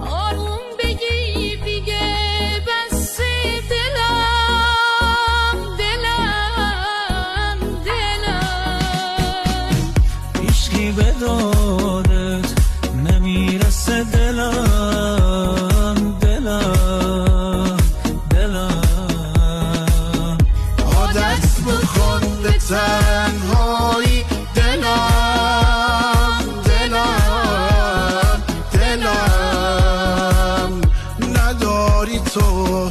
آروم بگیر دیگه بس دلم دلم دلم عشقی به دادت نمیرسه دلم دلم دلم عادت بکن به تنهایی دلم دلم دلم نداری تو